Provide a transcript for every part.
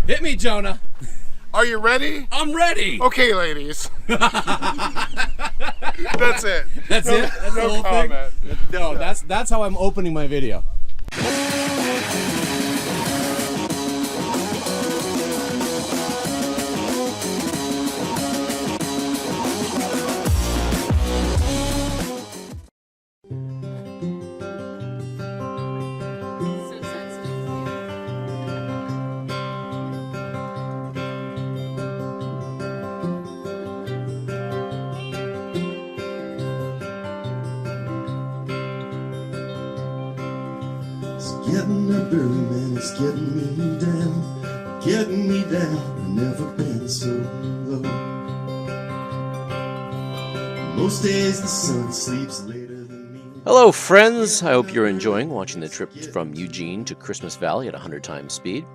Hit me, Jonah. Are you ready? I'm ready. Okay, ladies. That's it. That's it? That's no the whole comment. thing? No, that's how I'm opening my video. Getting up early, man, it's getting me down, I've never been so low. Most days the sun sleeps later than me. Hello friends, I hope you're enjoying watching the trip from Eugene to Christmas Valley at 100 times speed.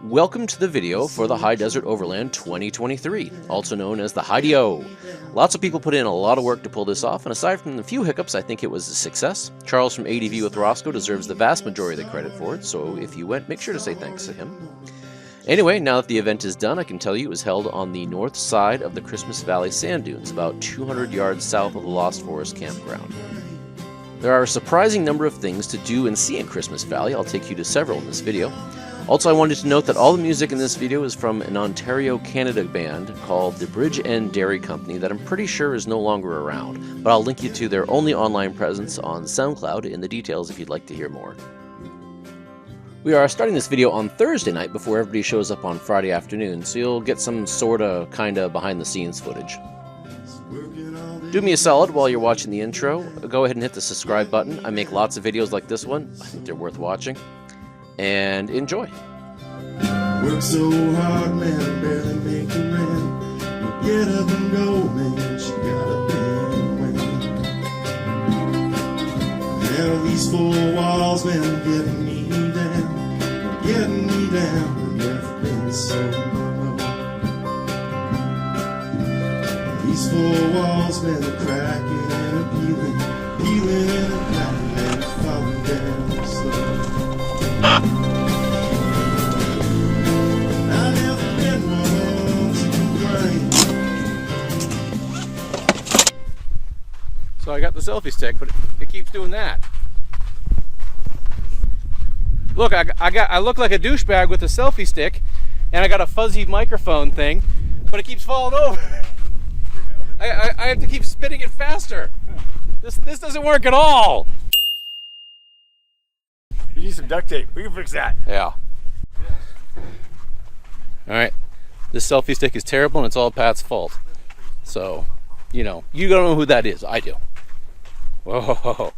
Welcome to the video for the High Desert Overland 2023, also known as the High-D-O. Lots of people put in a lot of work to pull this off, and aside from a few hiccups, I think it was a success. Charles from ADV with Roscoe deserves the vast majority of the credit for it, so if you went, make sure to say thanks to him. Anyway, now that the event is done, I can tell you it was held on the north side of the Christmas Valley sand dunes, about 200 yards south of the Lost Forest campground. There are a surprising number of things to do and see in Christmas Valley. I'll take you to several in this video. Also, I wanted to note that all the music in this video is from an Ontario, Canada band called the Bridge End Dairy Company that I'm pretty sure is no longer around, but I'll link you to their only online presence on SoundCloud in the details if you'd like to hear more. We are starting this video on Thursday night before everybody shows up on Friday afternoon, so you'll get some sorta, kinda behind-the-scenes footage. Do me a solid while you're watching the intro. Go ahead and hit the subscribe button. I make lots of videos like this one. I think they're worth watching. And enjoy. Work so hard, man, barely making rent. But get up and go, man, she got a big win. Now these four walls, man, getting me down. Getting me down, I've never been so low. These four walls, man, are cracking and a peeling. Peeling and a cracking and a falling down slow. So I got the selfie stick, but it keeps doing that. Look, I look like a douchebag with a selfie stick, and I got a fuzzy microphone thing, but it keeps falling over. I have to keep spinning it faster. This doesn't work at all. You need some duct tape. We can fix that. Yeah. Alright. This selfie stick is terrible and it's all Pat's fault. So, you know, you don't know who that is. I do. Whoa.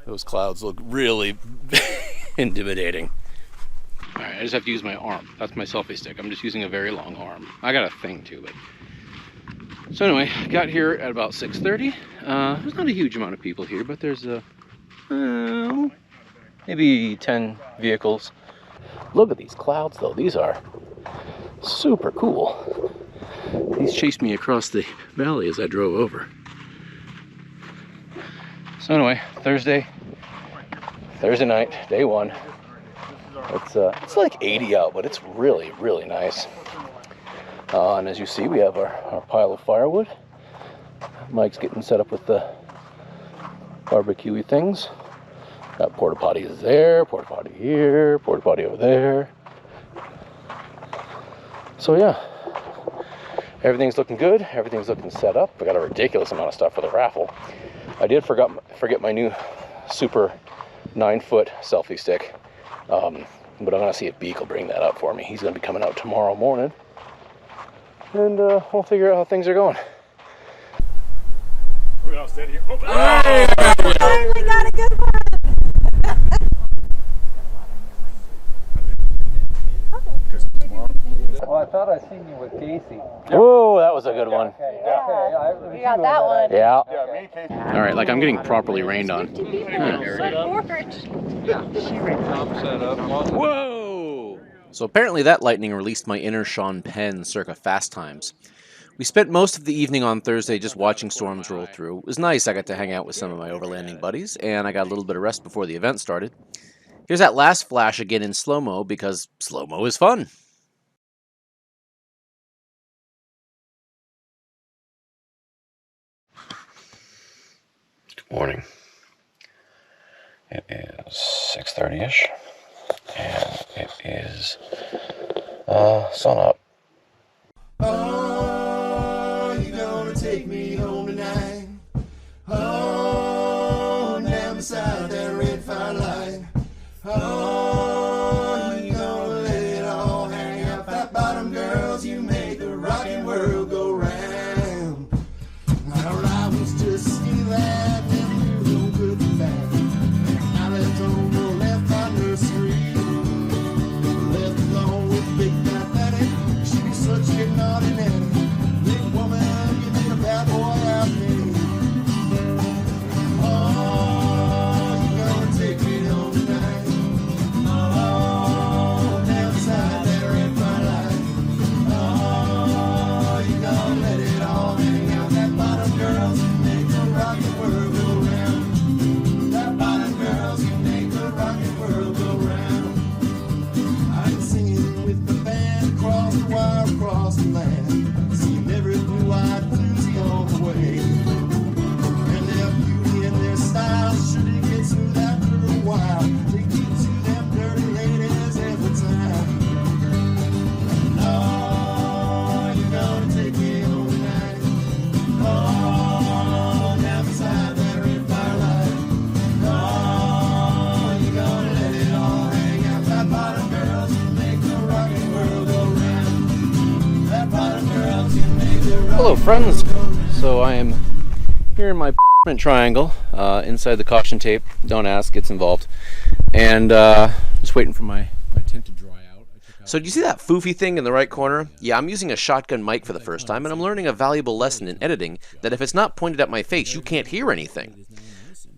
Those clouds look really intimidating. Alright, I just have to use my arm. That's my selfie stick. I'm just using a very long arm. I got a thing too, but... So anyway, got here at about 6:30. There's not a huge amount of people here, but there's maybe 10 vehicles. Look at these clouds though, these are super cool. These chased me across the valley as I drove over. So anyway, Thursday night, day one. It's like 80 out, but it's really, really nice. And as you see, we have our pile of firewood. Mike's getting set up with the barbecue-y things. Got porta potties there, porta potty here, porta potty over there. So yeah, everything's looking good. Everything's looking set up. I got a ridiculous amount of stuff for the raffle. I did forget my new super 9-foot selfie stick, but I'm gonna see if Beak will bring that up for me. He's gonna be coming out tomorrow morning, and we'll figure out how things are going. We're gonna stand here. Oh, Finally got a good one. Well, I thought I seen you with Casey. Oh, that was a good one. You got that one. Yeah. Yeah, me and Casey. All right, like I'm getting properly rained on. Whoa! So apparently that lightning released my inner Sean Penn circa fast times. We spent most of the evening on Thursday just watching storms roll through. It was nice. I got to hang out with some of my overlanding buddies, and I got a little bit of rest before the event started. Here's that last flash again in slow-mo because slow-mo is fun. Good morning. It is 6:30-ish, and it is sun up. Oh, you gonna take me home tonight? Oh, down beside that red firelight. Oh, you gonna let it all hang out? Fat bottom girls, you make the rockin' world go round. Our rivals just see that, and you no good and bad. I left on the left on the street, left alone with Big Fat Daddy. She be such a naughty nanny. Big woman, you need a bad boy out there. Oh, you gonna take me home tonight? Oh, down beside that red firelight. Oh, you gonna let it all hang out? That bottom girls, you make the rockin' world go round. That bottom girls, you make the rockin' world go round. I'm singing with the band across the wire, across the land. Seeing every blue-eyed floozy on the way. And their beauty and their style sure to get smooth after a while. They get to them dirty ladies every time. Oh, you're gonna take me home tonight. Oh, down beside that red firelight. Oh, you're gonna let it all hang out. That bottom girls, you make the rockin' world go round. That bottom girls, you make the Hello, rockin' friends. world go round. So I am here in my triangle, inside the caution tape. Don't ask, gets involved. And just waiting for my tent to dry out. So do you see that foofy thing in the right corner? Yeah, I'm using a shotgun mic for the first time, and I'm learning a valuable lesson in editing that if it's not pointed at my face, you can't hear anything.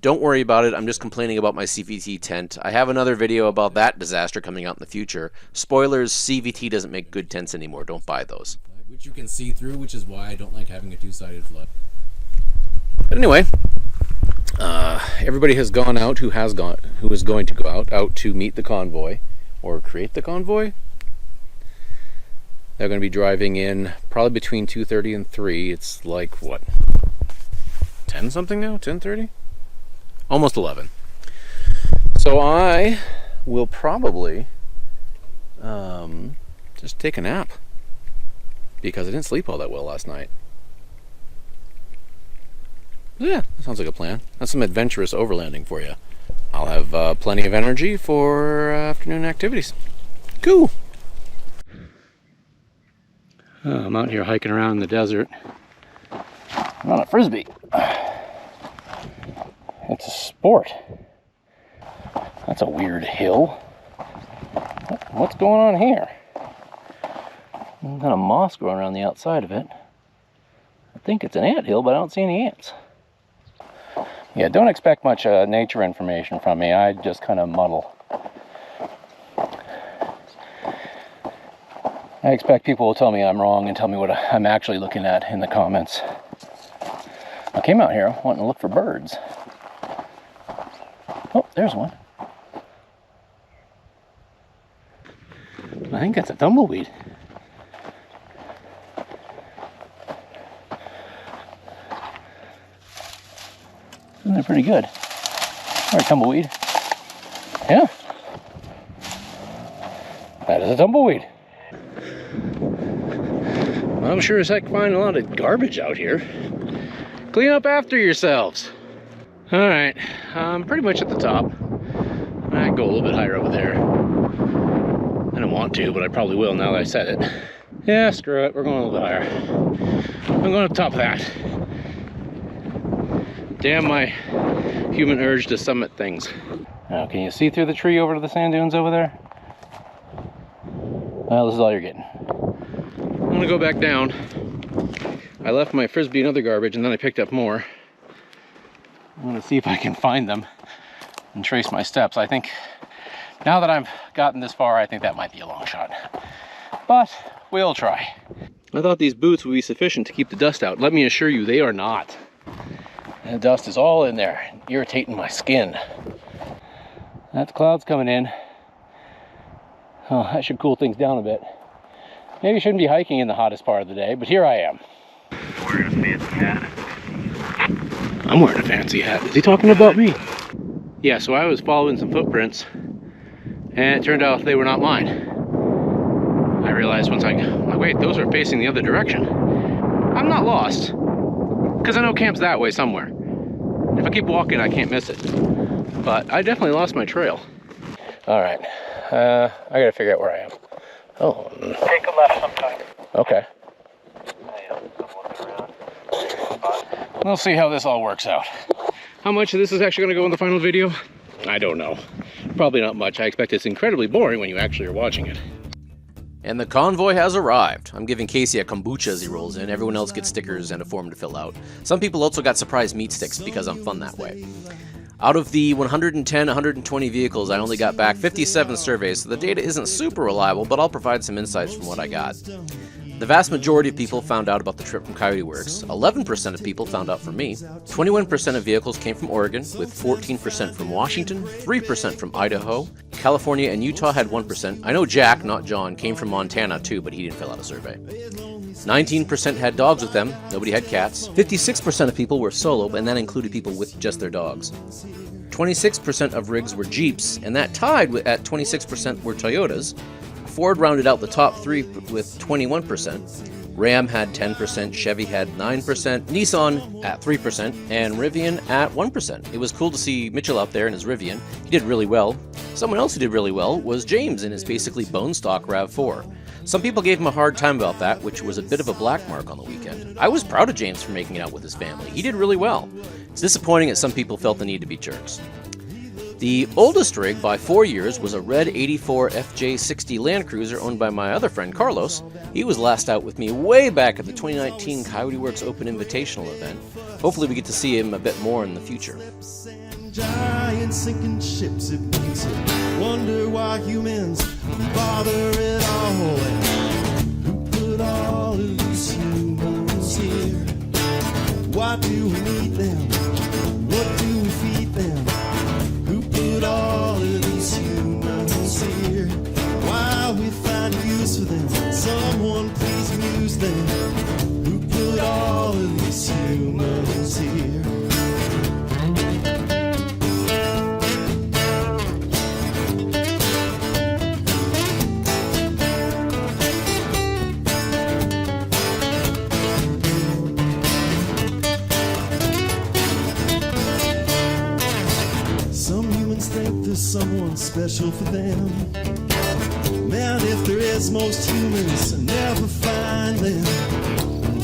Don't worry about it, I'm just complaining about my CVT tent. I have another video about that disaster coming out in the future. Spoilers, CVT doesn't make good tents anymore, don't buy those. Which you can see through, which is why I don't like having a two-sided flood. But anyway, everybody has gone out who is going to go out to meet the convoy or create the convoy. They're going to be driving in probably between 2:30 and 3. It's like what, 10 something now? 10:30? Almost 11. So I will probably just take a nap because I didn't sleep all that well last night. Yeah, that sounds like a plan. That's some adventurous overlanding for you. I'll have plenty of energy for afternoon activities. Cool. I'm out here hiking around in the desert. I'm on a frisbee. It's a sport. That's a weird hill. What's going on here? Some kind of moss growing around the outside of it. I think it's an ant hill, but I don't see any ants. Yeah, don't expect much nature information from me. I just kind of muddle. I expect people will tell me I'm wrong and tell me what I'm actually looking at in the comments. I came out here wanting to look for birds. Oh, there's one. I think that's a tumbleweed. Isn't that pretty good? All right, tumbleweed. Yeah. That is a tumbleweed. Well, I'm sure as heck find a lot of garbage out here. Clean up after yourselves. All right, I'm pretty much at the top. I go a little bit higher over there. I don't want to, but I probably will now that I said it. Yeah, screw it, we're going a little bit higher. I'm going up top of that. Damn my human urge to summit things. Now, can you see through the tree over to the sand dunes over there? Well, this is all you're getting. I'm gonna go back down. I left my frisbee and other garbage, and then I picked up more. I'm gonna see if I can find them and trace my steps. I think now that I've gotten this far, I think that might be a long shot. But we'll try. I thought these boots would be sufficient to keep the dust out. Let me assure you, they are not. And the dust is all in there, irritating my skin. That's clouds coming in. Oh, that should cool things down a bit. Maybe you shouldn't be hiking in the hottest part of the day, but here I am. Wearing a fancy hat. I'm wearing a fancy hat. Is he talking about me? Yeah, so I was following some footprints, and it turned out they were not mine. I realized once I'm like, wait, those are facing the other direction. I'm not lost, because I know camp's that way somewhere. If I keep walking, I can't miss it. But I definitely lost my trail. All right, I gotta figure out where I am. Oh. Take a left sometime. Okay. We'll see how this all works out. How much of this is actually going to go in the final video? I don't know. Probably not much. I expect it's incredibly boring when you actually are watching it. And the convoy has arrived. I'm giving Casey a kombucha as he rolls in. Everyone else gets stickers and a form to fill out. Some people also got surprise meat sticks because I'm fun that way. Out of the 110, 120 vehicles, I only got back 57 surveys, so the data isn't super reliable, but I'll provide some insights from what I got. The vast majority of people found out about the trip from Coyote Works. 11% of people found out from me. 21% of vehicles came from Oregon, with 14% from Washington, 3% from Idaho. California and Utah had 1%. I know Jack, not John, came from Montana too, but he didn't fill out a survey. 19% had dogs with them. Nobody had cats. 56% of people were solo, and that included people with just their dogs. 26% of rigs were Jeeps, and that tied at 26% were Toyotas. Ford rounded out the top three with 21%. Ram had 10%, Chevy had 9%, Nissan at 3%, and Rivian at 1%. It was cool to see Mitchell out there in his Rivian. He did really well. Someone else who did really well was James in his basically bone stock RAV4. Some people gave him a hard time about that, which was a bit of a black mark on the weekend. I was proud of James for making it out with his family. He did really well. It's disappointing that some people felt the need to be jerks. The oldest rig by 4 years was a red 84 FJ60 Land Cruiser owned by my other friend Carlos. He was last out with me way back at the 2019 Coyote Works Open Invitational event. Hopefully we get to see him a bit more in the future. Giant sinking ships, it makes you wonder why humans bother at all. And who put all of these humans here? Why do we need them? What do we feed them? Who put all of these humans here? Why we find use for them? Someone please amuse them. Who put all of these humans here? Someone special for them. Man, if there is, most humans never find them.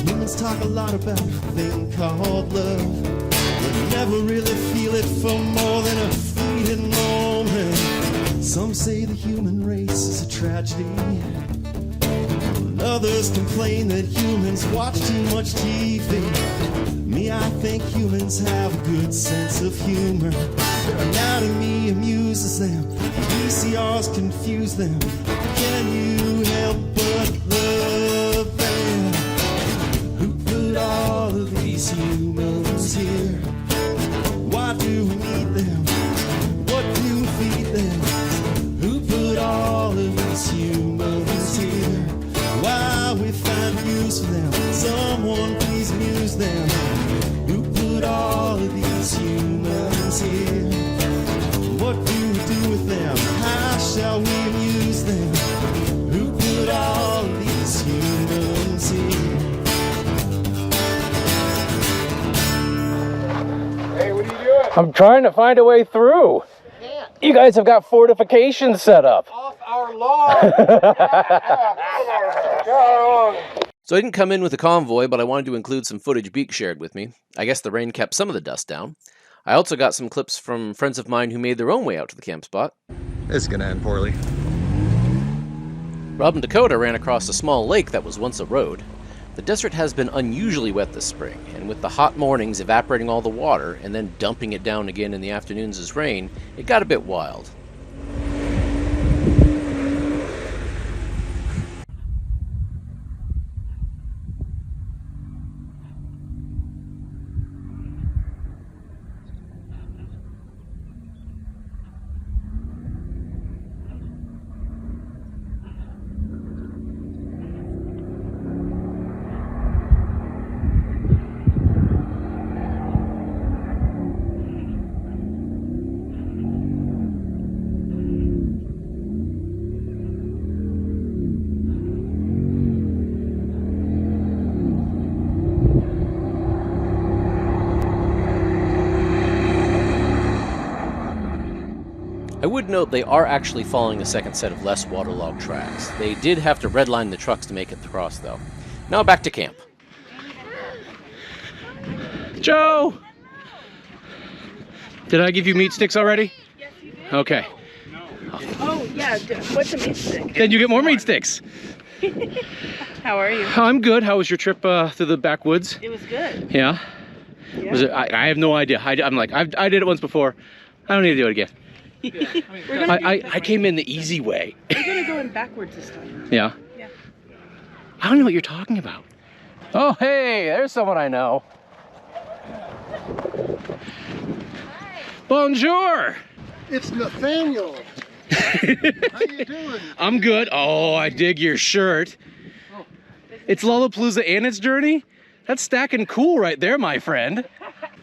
Humans talk a lot about a thing called love, but never really feel it for more than a fleeting moment. Some say the human race is a tragedy, and others complain that humans watch too much TV. Me, I think humans have a good sense of humor. Their anatomy amuses them, VCRs confuse them. Can you help but love them? Who put all of these humans here? Why do we need them? What do we feed them? Who put all of these humans here? Why we find use for them? Someone please amuse them. Who put all of these humans here? What do we do with them? How shall we amuse them? Who put all of these humans here? Hey, what are you doing? I'm trying to find a way through. You guys have got fortifications set up. Off our lawn. So I didn't come in with a convoy, but I wanted to include some footage Beak shared with me. I guess the rain kept some of the dust down. I also got some clips from friends of mine who made their own way out to the camp spot. It's gonna end poorly. Rob and Dakota ran across a small lake that was once a road. The desert has been unusually wet this spring, and with the hot mornings evaporating all the water and then dumping it down again in the afternoons as rain, it got a bit wild. I would note they are actually following a second set of less waterlogged tracks. They did have to redline the trucks to make it across, though. Now back to camp. Joe! Did I give you meat sticks already? Yes, you did. Okay. Oh, yeah. What's a meat stick? Then you get more meat sticks. How are you? I'm good. How was your trip through the backwoods? It was good. Yeah? Yeah. Was it? I have no idea. I'm like, I did it once before. I don't need to do it again. I came in the easy way. We're going to go in backwards this time. Yeah? Yeah. I don't know what you're talking about. Oh, hey, there's someone I know. Bonjour! It's Nathaniel. How you doing? I'm good. Oh, I dig your shirt. It's Lollapalooza and its journey? That's stacking cool right there, my friend.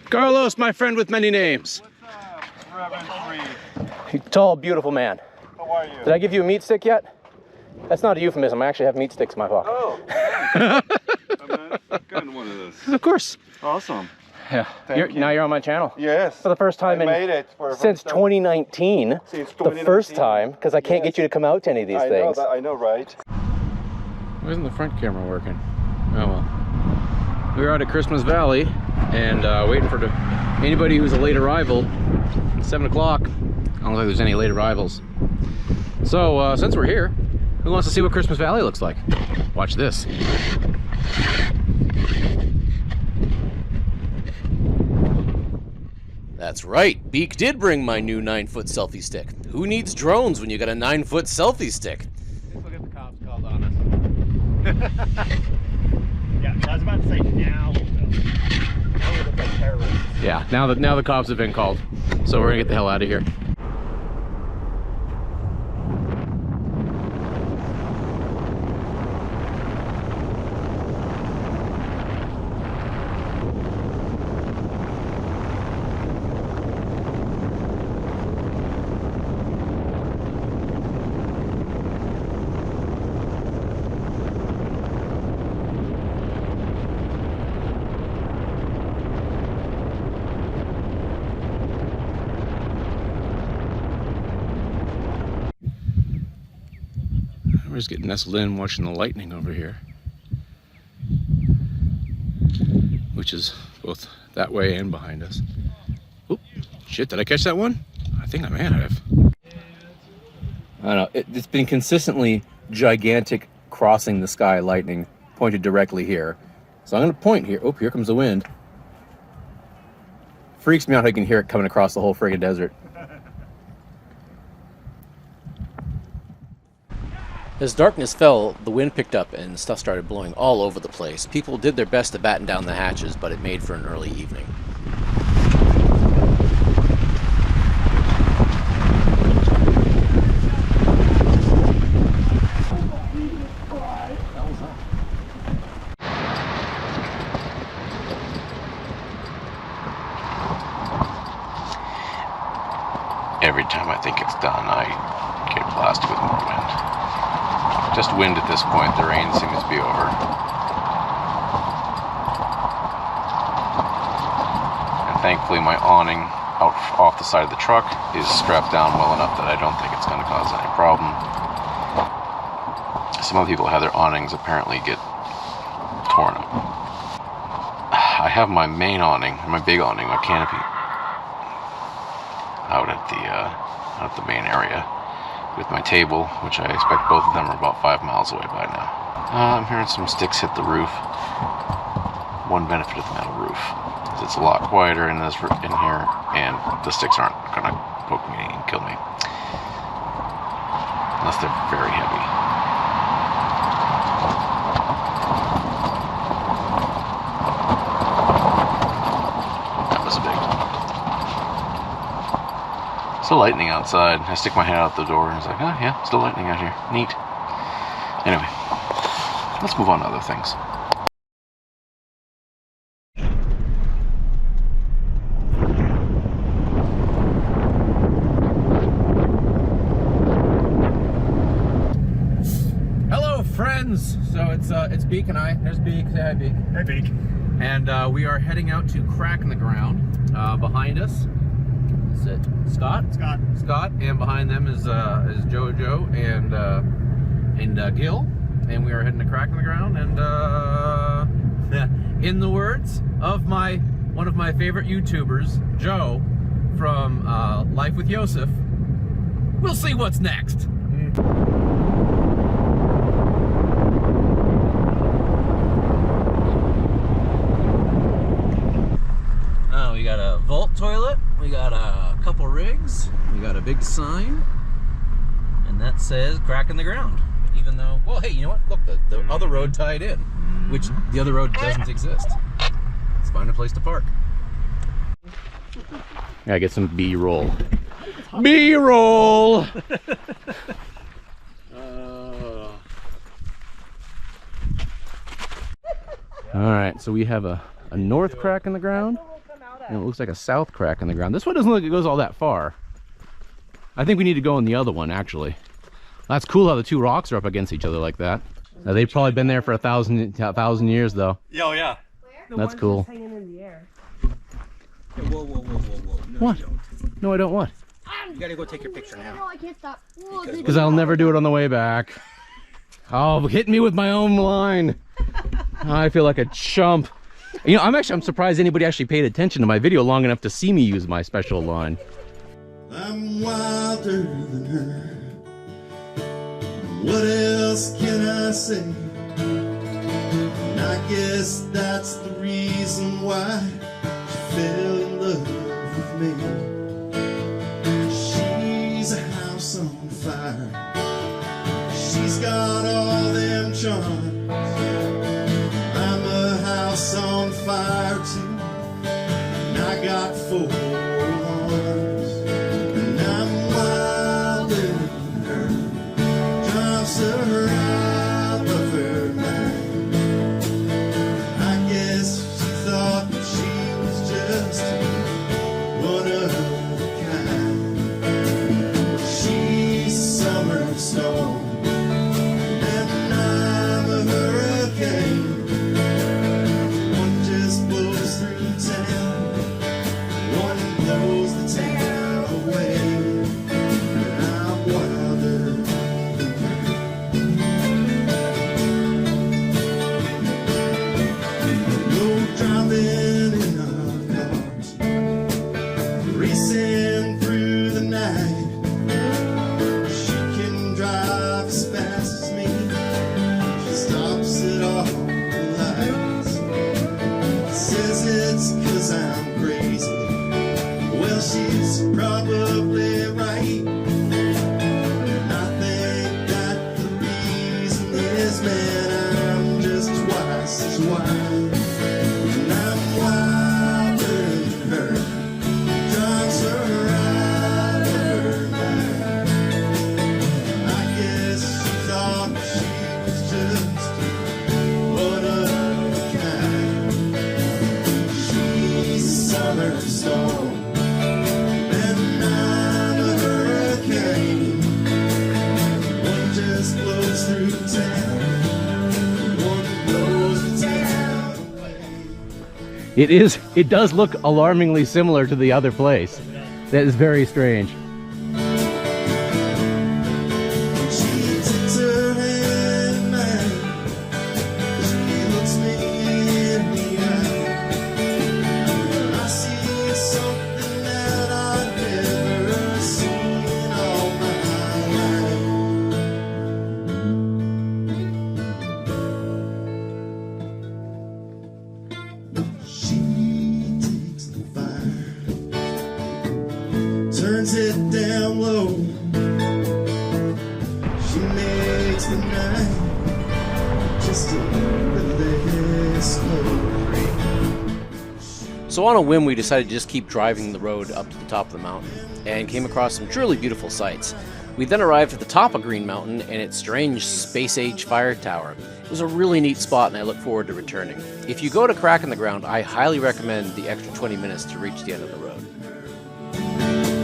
Carlos, my friend with many names. What's up, Reverend Free? Tall, beautiful man. How are you? Did I give you a meat stick yet? That's not a euphemism. I actually have meat sticks in my pocket. Oh, I've gotten one of those. Of course. Awesome. Yeah. Now you're on my channel. Yes. For the first time I made it for since 2019. Since The first time, because I can't get you to come out to any of these things. I know, right? Why isn't the front camera working? Oh well. We were out at Christmas Valley and waiting for anybody who's a late arrival. 7 o'clock. I don't think there's any late arrivals. So since we're here, who wants to see what Christmas Valley looks like? Watch this. That's right, Beak did bring my new 9-foot selfie stick. Who needs drones when you got a 9-foot selfie stick? Look at the cops called on us. Yeah, I was about to say now. Now we look like terrorists. Yeah, now the cops have been called. So we're gonna get the hell out of here. We're just getting nestled in watching the lightning over here, which is both that way and behind us. Oop, shit, did I catch that one? I think I may have. I don't know, it's been consistently gigantic crossing the sky lightning pointed directly here. So I'm gonna point here. Oh, here comes the wind. Freaks me out how you can hear it coming across the whole friggin' desert. As darkness fell, the wind picked up and stuff started blowing all over the place. People did their best to batten down the hatches, but it made for an early evening. Every time I think it's done, I get blasted with more wind. Just wind at this point, the rain seems to be over. And thankfully my awning out off the side of the truck is strapped down well enough that I don't think it's going to cause any problem. Some other people have their awnings apparently get torn up. I have my main awning, my big awning, my canopy, out at the main area with my table, which I expect both of them are about 5 miles away by now. I'm hearing some sticks hit the roof. One benefit of the metal roof is it's a lot quieter in here, and the sticks aren't gonna poke me and kill me unless they're very heavy. That was a big one. Still lightning outside. I stick my head out the door and it's like, oh yeah, still lightning out here. Neat. Anyway, let's move on to other things. Hello, friends. So it's Beak and I. There's Beak. Say hi, Beak. Hey, Beak. And we are heading out to Crack in the Ground behind us. is it? Scott? Scott, and behind them is JoJo and Gil, and we are heading to Crack in the Ground. And in the words of one of my favorite YouTubers, Joe from Life with Yosef, we'll see what's next. We got a vault toilet, we got a couple rigs, we got a big sign, and that says Crack in the Ground. Even though, well, hey, you know what? Look, the other road tied in, which the other road doesn't exist. Let's find a place to park. Gotta get some B-roll. B-roll! Alright, so we have a north crack in the ground, and it looks like a south crack in the ground. This one doesn't look like it goes all that far. I think we need to go in the other one, actually. That's cool how the two rocks are up against each other like that. Now, they've probably been there for a thousand years, though. Oh, yeah. That's cool. Hanging in the air. Whoa. No, What? you don't. No, I don't what? You gotta go take your picture now. No, I can't stop. Because I'll never do it on the way back. Oh, hit me with my own line. I feel like a chump. You know, I'm surprised anybody actually paid attention to my video long enough to see me use my special line. I'm wilder than her. What else can I say? And I guess that's the reason why she fell in love with me. She's a house on fire. She's got all them charms. I'm a house on fire too, and I got 4 arms. And I'm wilder than her. Jumps around of her mind. I guess she thought that she was just one of a kind. She's a summer storm, and I'm a hurricane. One just blows through town, one blows the town away. And I'm wilder than her. Go driving in our cars, racing through the night. She can drive as fast as me. She stops at all the lights. Says it's 'cause I'm crazy. Well, she's probably right. And I think that the reason is, man, I'm just twice as wild. And I'm wilder than her. Drives her out of her mind. I guess she thought she was just one of a kind. She's a summer storm, and I'm a hurricane. One just blows through town, one blows the town away. It does look alarmingly similar to the other place. That is very strange. She takes her hand in mine. She looks me in the eye. I see something that I've never seen in all my life. She takes the fire, turns it down low. She makes the night just a little slow. So on a whim, we decided to just keep driving the road up to the top of the mountain and came across some truly beautiful sights. We then arrived at the top of Green Mountain and its strange space-age fire tower. It was a really neat spot and I look forward to returning. If you go to Crack in the Ground, I highly recommend the extra 20 minutes to reach the end of the road.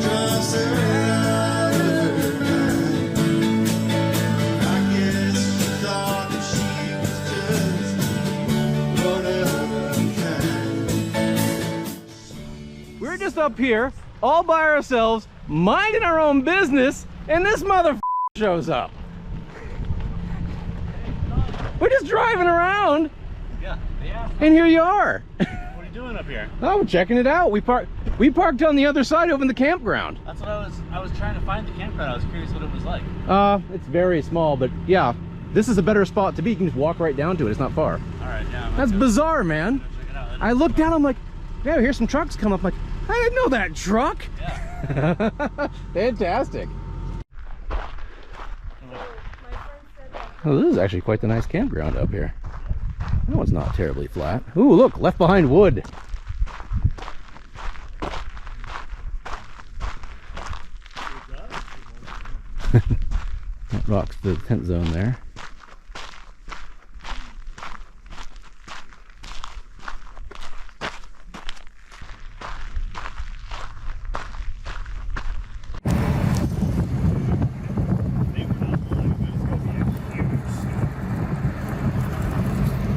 Drives her out of her mind. I guess she thought that she was just one of a kind. We're just up here all by ourselves, minding our own business, and this mother shows up. We're just driving around, Yeah, yeah. and here you are. What are you doing up here? Oh, we're checking it out. We parked on the other side over in the campground. That's what I was trying to find the campground. I was curious what it was like. It's very small, but yeah, this is a better spot to be. You can just walk right down to it. It's not far. All right, yeah. That's bizarre, man. Check it out. I looked down, I'm like, yeah, here's some trucks come up. I'm like, I didn't know that truck. Yeah. Fantastic. Oh, this is actually quite the nice campground up here. No, it's not terribly flat. Ooh, look, left behind wood. That rocks the tent zone there.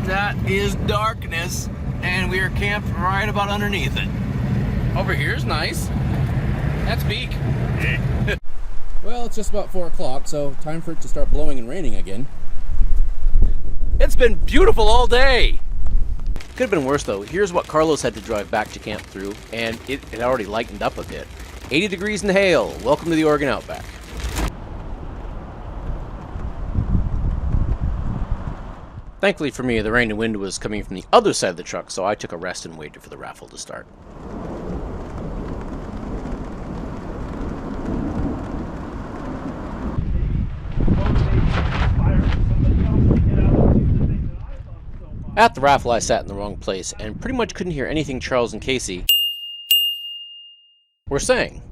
That is darkness, and we are camped right about underneath it. Over here is nice. That's Beak. Well, it's just about 4 o'clock, so time for it to start blowing and raining again. It's been beautiful all day. Could have been worse though. Here's what Carlos had to drive back to camp through, and it had already lightened up a bit. 80 degrees and hail. Welcome to the Oregon Outback. Thankfully for me, the rain and wind was coming from the other side of the truck, so I took a rest and waited for the raffle to start. At the raffle, I sat in the wrong place and pretty much couldn't hear anything Charles and Casey were saying.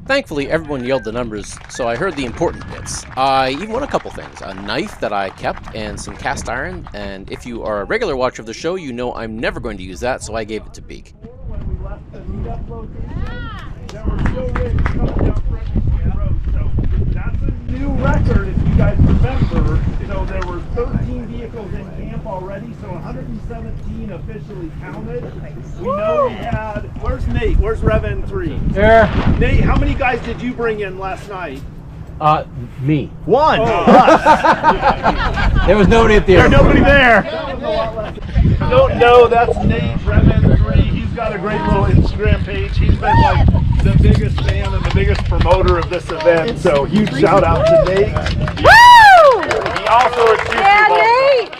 Thankfully, everyone yelled the numbers, so I heard the important bits. I even won a couple things. A knife that I kept and some cast iron, and if you are a regular watcher of the show, you know I'm never going to use that, so I gave it to Beak. When we left the meetup location, there were still rigs coming down Fredericksburg Road. So that's a new record, if you guys remember. So there were 13 vehicles in camp already, so 117 officially counted. We know we had. Where's Nate? Where's Rev N3? There. Nate, how many guys did you bring in last night? Me. One. There was nobody at the There's airport. nobody there. Don't know, that's Nate, Rev N3. He's got a great little Instagram page. He's been like the biggest fan and the biggest promoter of this event. So huge shout out to Nate. Woo! He also is Yeah, Nate!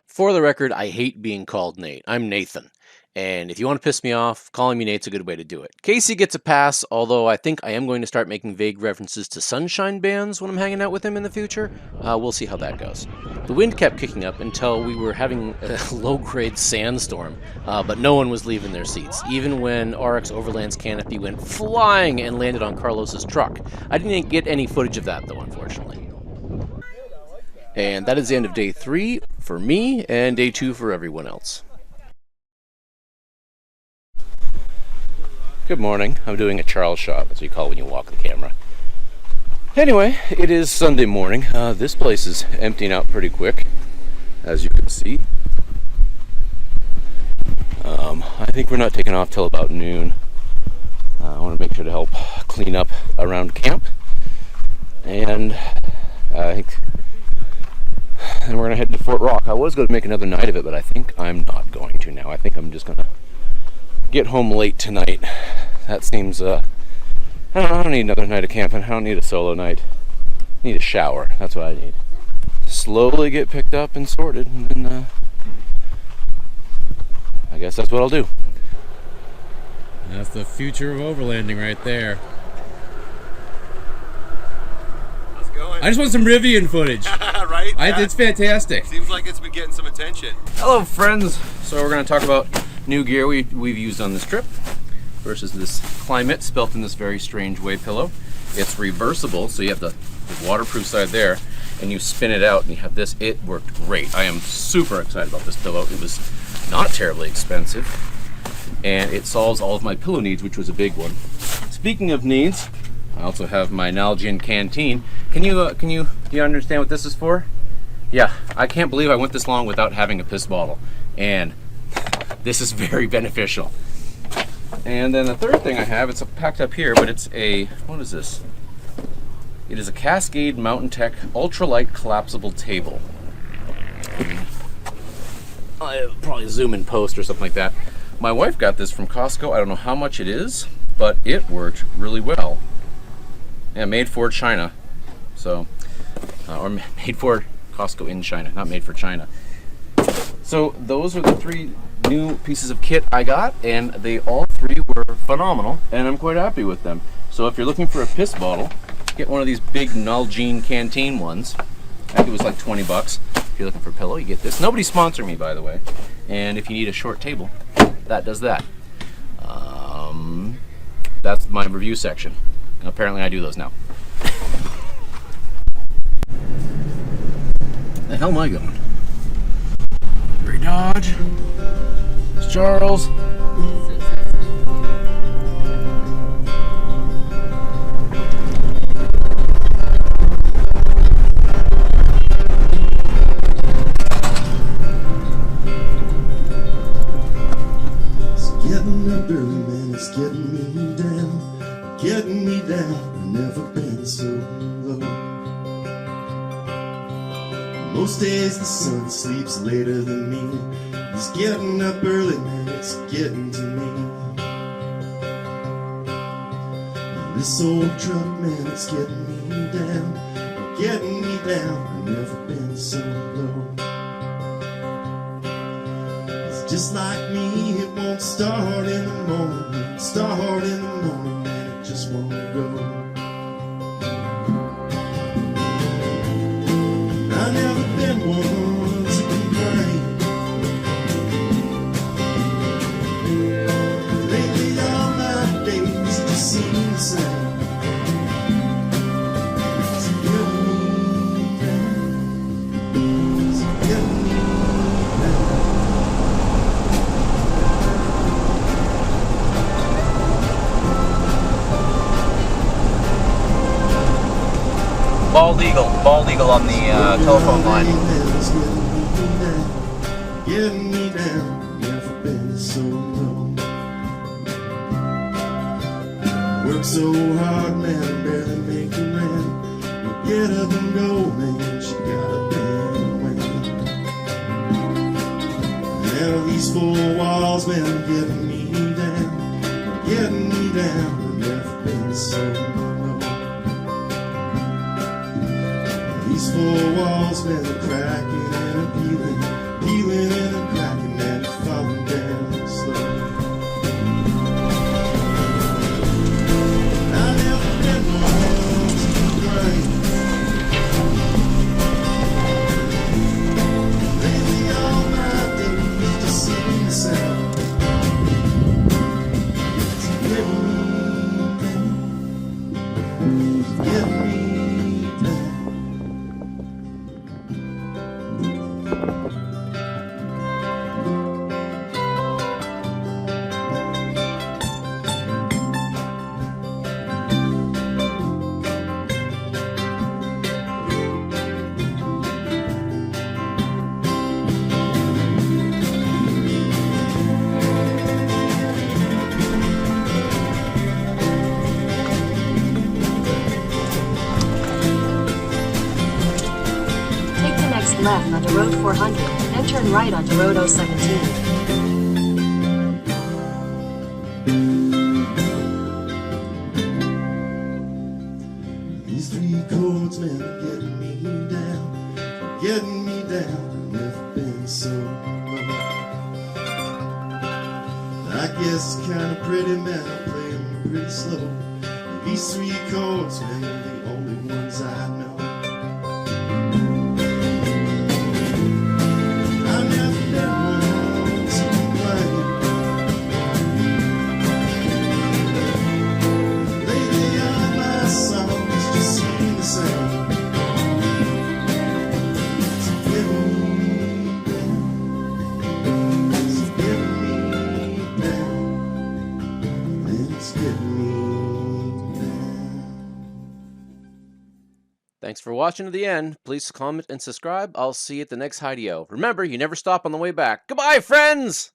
For the record, I hate being called Nate. I'm Nathan. And if you want to piss me off, calling me Nate's a good way to do it. Casey gets a pass, although I think I am going to start making vague references to sunshine bands when I'm hanging out with him in the future. We'll see how that goes. The wind kept kicking up until we were having a low-grade sandstorm, but no one was leaving their seats, even when RX Overland's canopy went flying and landed on Carlos's truck. I didn't get any footage of that, though, unfortunately. And that is the end of day 3 for me, and day 2 for everyone else. Good morning. I'm doing a Charles shot. That's what you call when you walk the camera. Anyway, it is Sunday morning. This place is emptying out pretty quick, as you can see. I think we're not taking off till about noon. I want to make sure to help clean up around camp. And I think then we're going to head to Fort Rock. I was going to make another night of it, but I think I'm not going to now. I think I'm just going to get home late tonight. That seems, I don't need another night of camping. I don't need a solo night. I need a shower. That's what I need. Slowly get picked up and sorted, and then, I guess that's what I'll do. That's the future of overlanding right there. How's it going? I just want some Rivian footage. Right? It's fantastic. Seems like it's been getting some attention. Hello, friends. So we're going to talk about new gear we've used on this trip versus this Climate spelt in this very strange way pillow. It's reversible, so you have the waterproof side there, and you spin it out and you have this. It worked great. I am super excited about this pillow. It was not terribly expensive, and it solves all of my pillow needs, which was a big one. Speaking of needs, I also have my Nalgene canteen. Do you understand what this is for? Yeah, I can't believe I went this long without having a piss bottle, and this is very beneficial. And then the third thing I have, it's packed up here, but it's a, what is this? It is a Cascade Mountain Tech ultralight collapsible table. I'll probably zoom in post or something like that. My wife got this from Costco. I don't know how much it is, but it worked really well. Yeah, made for China. So, or made for Costco in China, not made for China. So those are the 3 new pieces of kit I got, and they all 3 were phenomenal, and I'm quite happy with them. So if you're looking for a piss bottle, get one of these big Nalgene canteen ones. I think it was like 20 bucks. If you're looking for a pillow, you get this. Nobody's sponsoring me, by the way. And if you need a short table, that does that. That's my review section. And apparently I do those now. The hell am I going? Gray Dodge. It's Charles. Getting up early, man, it's getting me down. Getting me down, I've never been so low. Most days the sun sleeps later than me. It's getting up early, man, it's getting to me. Now this old truck, man, it's getting me down. Getting me down, I've never been so low. Just like me, it won't start in the morning. Start in the morning, and it just won't go. I've never been one to complain. Lately all my days just seem the same. So get me down. So get me down. Bald eagle on the telephone line. Getting me down, never been so low. Work so hard, man, I barely make a rent. But get up and go, man, she got a damn win. Now these 4 walls, man, getting me down. Getting me down, I've never been so low. These 4 walls, man, are cracking and are peeling, peeling and are cracking and are falling down slow. I've never been one to complain. Lately all my days just seem the same. So get me down. Get me down. Left onto Road 400, then turn right onto Road 017. These 3 chords, man, are getting me down. Getting me down, I've never been so low. I guess it's kinda pretty, man, I'm playing pretty slow. These 3 chords, man, are the only ones I know. Thanks for watching to the end. Please comment and subscribe. I'll see you at the next Hideo. Remember, you never stop on the way back. Goodbye, friends!